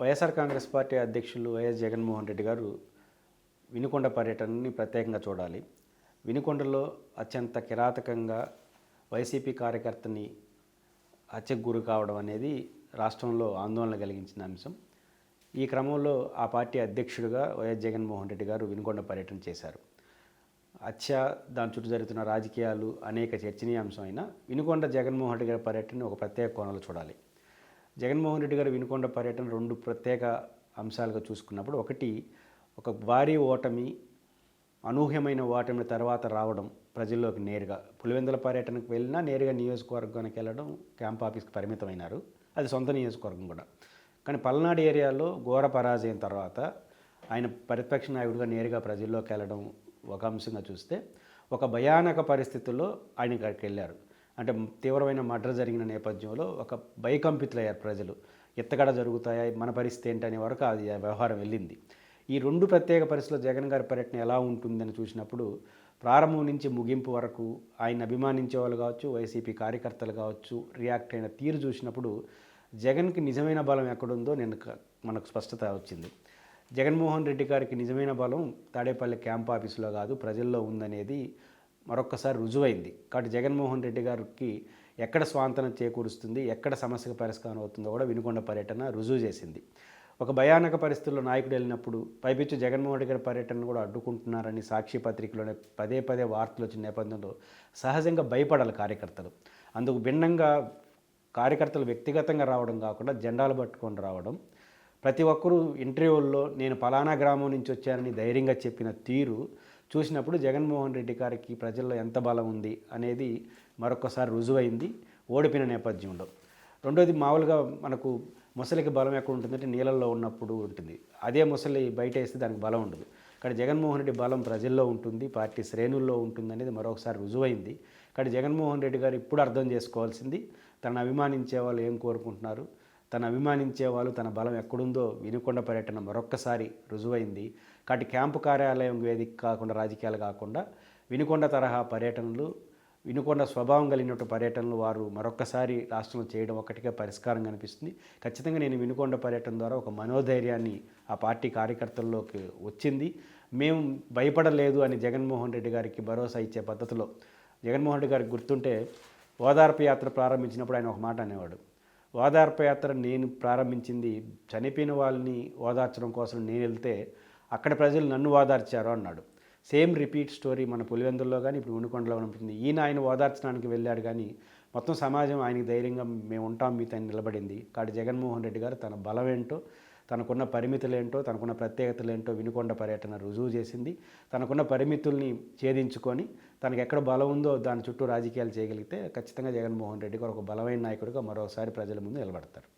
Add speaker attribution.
Speaker 1: YSR Congress party అధ్యక్షులు YS Jaganmohan Reddy గారు వినుకొండ పర్యటనని ప్రత్యేకంగా చూడాలి. వినుకొండలో అత్యంత కిరాతకంగా వైసీపీ కార్యకర్తని హత్యకు గురి కావడం అనేది రాష్ట్రంలో ఆందోళన కలిగించిన అంశం. ఈ క్రమంలో ఆ పార్టీ అధ్యక్షుడిగా వైఎస్ జగన్మోహన్ రెడ్డి గారు వినుకొండ పర్యటన చేశారు. హత్య, దాని చుట్టూ జరుగుతున్న రాజకీయాలు అనేక చర్చనీయాంశం అయినా వినుకొండ జగన్మోహన్ రెడ్డి గారి పర్యటన ఒక ప్రత్యేక కోణంలో చూడాలి. జగన్మోహన్ రెడ్డి గారు వినుకొండ పర్యటన రెండు ప్రత్యేక అంశాలుగా చూసుకున్నప్పుడు, ఒకటి ఒక భారీ ఓటమి, అనూహ్యమైన ఓటమి తర్వాత రావడం ప్రజల్లోకి నేరుగా. పులివెందుల పర్యటనకు వెళ్ళినా నేరుగా నియోజకవర్గానికి వెళ్ళడం, క్యాంప్ ఆఫీస్కి పరిమితమైనారు. అది సొంత నియోజకవర్గం కూడా. కానీ పల్నాడు ఏరియాలో ఘోర పరాజయం తర్వాత ఆయన ప్రతిపక్ష నాయకుడిగా నేరుగా ప్రజల్లోకి వెళ్ళడం ఒక అంశంగా చూస్తే, ఒక భయానక పరిస్థితుల్లో ఆయన ఇక్కడికి వెళ్ళారు. అంటే తీవ్రమైన మర్డర్ జరిగిన నేపథ్యంలో ఒక భయకంపితులయ్యారు ప్రజలు. ఎత్తగడ జరుగుతాయా, మన పరిస్థితి ఏంటనే వరకు అది వ్యవహారం వెళ్ళింది. ఈ రెండు ప్రత్యేక పరిస్థితుల్లో జగన్ గారి పర్యటన ఎలా ఉంటుందని చూసినప్పుడు, ప్రారంభం నుంచి ముగింపు వరకు ఆయన అభిమానించే వాళ్ళు కావచ్చు, వైసీపీ కార్యకర్తలు కావచ్చు, రియాక్ట్ అయిన తీరు చూసినప్పుడు జగన్కి నిజమైన బలం ఎక్కడుందో మనకు స్పష్టత వచ్చింది. జగన్మోహన్ రెడ్డి గారికి నిజమైన బలం తాడేపల్లి క్యాంప్ ఆఫీసులో కాదు, ప్రజల్లో ఉందనేది మరొక్కసారి రుజువైంది. కాబట్టి జగన్మోహన్ రెడ్డి గారికి ఎక్కడ స్వాంతన చేకూరుస్తుంది, ఎక్కడ సమస్యకు పరిష్కారం అవుతుందో కూడా వినుకొండ పర్యటన రుజువు చేసింది. ఒక భయానక పరిస్థితుల్లో నాయకుడు వెళ్ళినప్పుడు పైపిచ్చు జగన్మోహన్ రెడ్డి గారి పర్యటనను కూడా అడ్డుకుంటున్నారని సాక్షి పత్రికలోనే పదే పదే వార్తలు వచ్చిన నేపథ్యంలో సహజంగా భయపడాలి కార్యకర్తలు. అందుకు భిన్నంగా కార్యకర్తలు వ్యక్తిగతంగా రావడం కాకుండా జెండాలు పట్టుకొని రావడం, ప్రతి ఒక్కరూ ఇంటర్వ్యూల్లో నేను పలానా గ్రామం నుంచి వచ్చానని ధైర్యంగా చెప్పిన తీరు చూసినప్పుడు జగన్మోహన్ రెడ్డి గారికి ప్రజల్లో ఎంత బలం ఉంది అనేది మరొకసారి రుజువైంది ఓడిపోయిన నేపథ్యంలో. రెండోది, మామూలుగా మనకు ముసలికి బలం ఎక్కడ ఉంటుందంటే నీళ్ళల్లో ఉన్నప్పుడు ఉంటుంది. అదే ముసలి బయట వేస్తే దానికి బలం ఉండదు. కానీ జగన్మోహన్ రెడ్డి బలం ప్రజల్లో ఉంటుంది, పార్టీ శ్రేణుల్లో ఉంటుంది అనేది మరొకసారి రుజువైంది. కానీ జగన్మోహన్ రెడ్డి గారు ఇప్పుడు అర్థం చేసుకోవాల్సింది, తనను అభిమానించే వాళ్ళు ఏం కోరుకుంటున్నారు, తను అభిమానించే వాళ్ళు తన బలం ఎక్కడుందో వినుకొండ పర్యటన మరొక్కసారి రుజువైంది. కాబట్టి క్యాంపు కార్యాలయం వేదిక కాకుండా, రాజకీయాలు కాకుండా వినుకొండ తరహా పర్యటనలు, వినుకొండ స్వభావం కలిగినటువంటి పర్యటనలు వారు మరొక్కసారి రాష్ట్రంలో చేయడం ఒకటిగా పరిష్కారం కనిపిస్తుంది. ఖచ్చితంగా నేను వినుకొండ పర్యటన ద్వారా ఒక మనోధైర్యాన్ని ఆ పార్టీ కార్యకర్తల్లోకి వచ్చింది. మేము భయపడలేదు అని జగన్మోహన్ రెడ్డి గారికి భరోసా ఇచ్చే పద్ధతిలో, జగన్మోహన్ రెడ్డి గారికి గుర్తుంటే ఓదార్పు యాత్ర ప్రారంభించినప్పుడు ఆయన ఒక మాట అనేవాడు, ఓదార్పు యాత్ర నేను ప్రారంభించింది చనిపోయిన వాళ్ళని ఓదార్చడం కోసం నేను వెళ్తే అక్కడ ప్రజలు నన్ను ఓదార్చారు అన్నాడు. సేమ్ రిపీట్ స్టోరీ మన పులివెందుల్లో కానీ ఇప్పుడు వినుకొండలో ఉంటుంది. ఈయన ఆయన ఓదార్చడానికి వెళ్ళాడు కానీ మొత్తం సమాజం ఆయనకి ధైర్యంగా మేము ఉంటాం మీతో నిలబడింది. కాబట్టి జగన్మోహన్ రెడ్డి గారు తన బలం ఏంటో, తనకున్న పరిమితులేంటో, తనకున్న ప్రత్యేకతలేంటో వినుకొండ పర్యటన రుజువు చేసింది. తనకున్న పరిమితుల్ని ఛేదించుకొని తనకు ఎక్కడ బలం ఉందో దాని చుట్టూ రాజకీయాలు చేయగలిగితే ఖచ్చితంగా జగన్మోహన్ రెడ్డి గారు ఒక బలమైన నాయకుడిగా మరోసారి ప్రజల ముందు నిలబడతారు.